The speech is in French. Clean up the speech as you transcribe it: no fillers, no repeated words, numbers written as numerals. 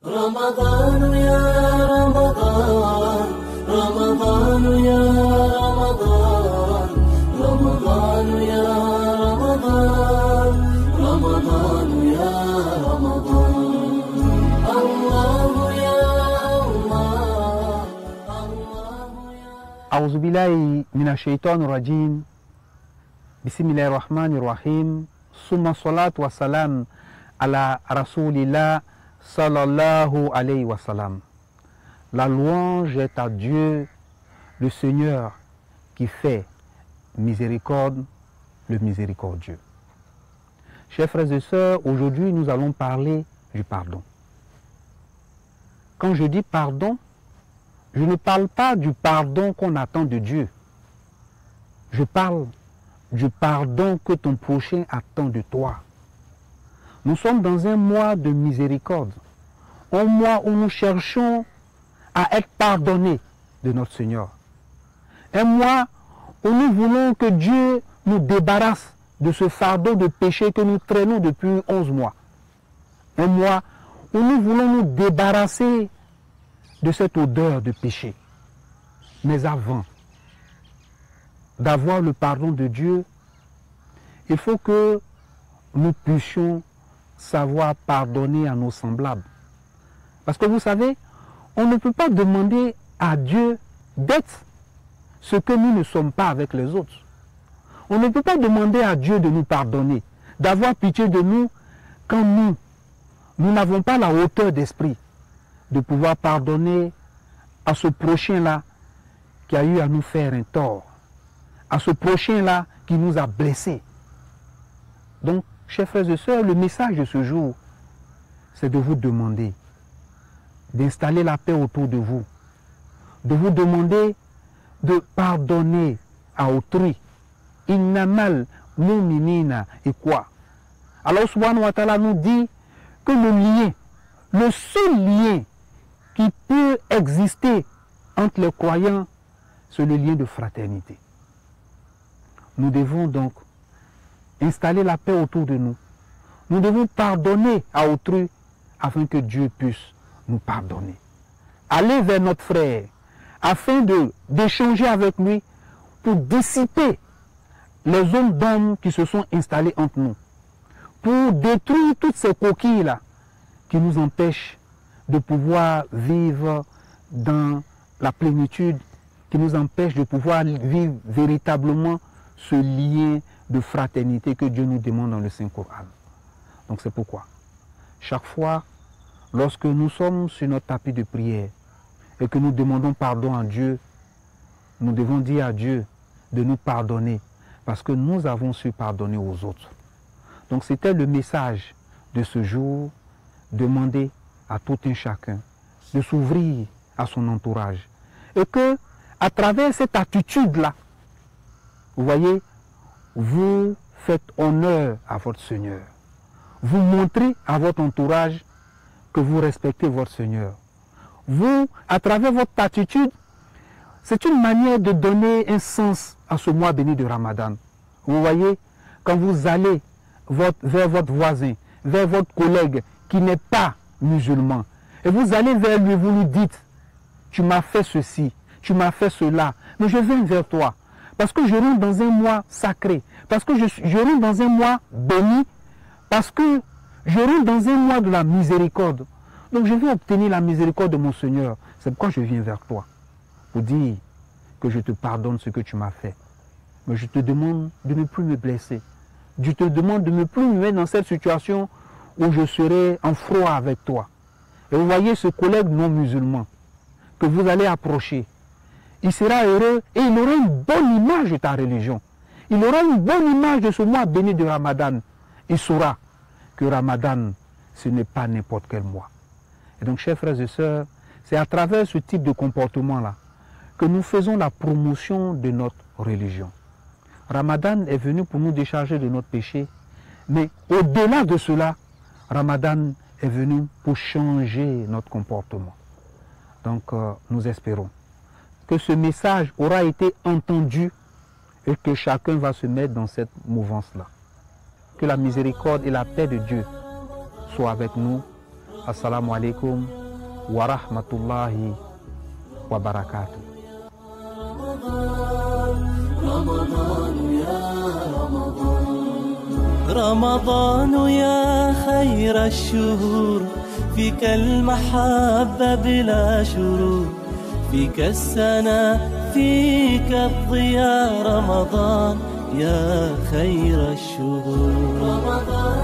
رمضان يا رمضان رمضان يا رمضان رمضان يا رمضان رمضان يا رمضان الله يا الله الله يا أعوذ بالله من الشيطان الرجيم بسم الله الرحمن الرحيم ثم الصلاة والسلام على رسول الله sallallahu alayhi wa sallam. La louange est à Dieu, le Seigneur, qui fait miséricorde, le miséricordieux. Chers frères et sœurs, aujourd'hui nous allons parler du pardon. Quand je dis pardon, je ne parle pas du pardon qu'on attend de Dieu. Je parle du pardon que ton prochain attend de toi. Nous sommes dans un mois de miséricorde, un mois où nous cherchons à être pardonnés de notre Seigneur. Un mois où nous voulons que Dieu nous débarrasse de ce fardeau de péché que nous traînons depuis 11 mois. Un mois où nous voulons nous débarrasser de cette odeur de péché. Mais avant d'avoir le pardon de Dieu, il faut que nous puissions savoir pardonner à nos semblables. Parce que vous savez, on ne peut pas demander à Dieu d'être ce que nous ne sommes pas avec les autres. On ne peut pas demander à Dieu de nous pardonner, d'avoir pitié de nous quand nous n'avons pas la hauteur d'esprit de pouvoir pardonner à ce prochain-là qui a eu à nous faire un tort, à ce prochain-là qui nous a blessés. Donc, chers frères et sœurs, le message de ce jour, c'est de vous demander d'installer la paix autour de vous, de vous demander de pardonner à autrui. Innamal mu'minina et quoi? Alors subhanahu wa ta'ala nous dit que le lien, le seul lien qui peut exister entre les croyants, c'est le lien de fraternité. Nous devons donc installer la paix autour de nous. Nous devons pardonner à autrui afin que Dieu puisse nous pardonner. Aller vers notre frère afin d'échanger avec lui pour dissiper les zones d'hommes qui se sont installées entre nous. Pour détruire toutes ces coquilles-là qui nous empêchent de pouvoir vivre dans la plénitude, qui nous empêchent de pouvoir vivre véritablement ce lien de fraternité que Dieu nous demande dans le Saint-Coran. Donc c'est pourquoi, chaque fois, lorsque nous sommes sur notre tapis de prière et que nous demandons pardon à Dieu, nous devons dire à Dieu de nous pardonner parce que nous avons su pardonner aux autres. Donc c'était le message de ce jour, demander à tout un chacun de s'ouvrir à son entourage et que, à travers cette attitude-là, vous voyez, vous faites honneur à votre Seigneur. Vous montrez à votre entourage que vous respectez votre Seigneur. Vous, à travers votre attitude, c'est une manière de donner un sens à ce mois béni de Ramadan. Vous voyez, quand vous allez vers votre voisin, vers votre collègue qui n'est pas musulman, et vous allez vers lui, vous lui dites, tu m'as fait ceci, tu m'as fait cela, mais je viens vers toi. Parce que je rentre dans un mois sacré, parce que je rentre dans un mois béni, parce que je rentre dans un mois de la miséricorde. Donc je vais obtenir la miséricorde de mon Seigneur. C'est pourquoi je viens vers toi, pour dire que je te pardonne ce que tu m'as fait. Mais je te demande de ne plus me blesser. Je te demande de ne plus me mettre dans cette situation où je serai en froid avec toi. Et vous voyez ce collègue non musulman que vous allez approcher. Il sera heureux et il aura une bonne image de ta religion. Il aura une bonne image de ce mois béni de Ramadan. Il saura que Ramadan, ce n'est pas n'importe quel mois. Et donc, chers frères et sœurs, c'est à travers ce type de comportement-là que nous faisons la promotion de notre religion. Ramadan est venu pour nous décharger de notre péché, mais au-delà de cela, Ramadan est venu pour changer notre comportement. Donc, nous espérons que ce message aura été entendu et que chacun va se mettre dans cette mouvance-là. Que la miséricorde et la paix de Dieu soient avec nous Assalamu alaikum wa rahmatullahi wa barakatuh. رمضان يا خير الشهور، فيك المحبة بلا شرور، فيك السنة فيك الضياء، رمضان يا خير الشهور. رمضان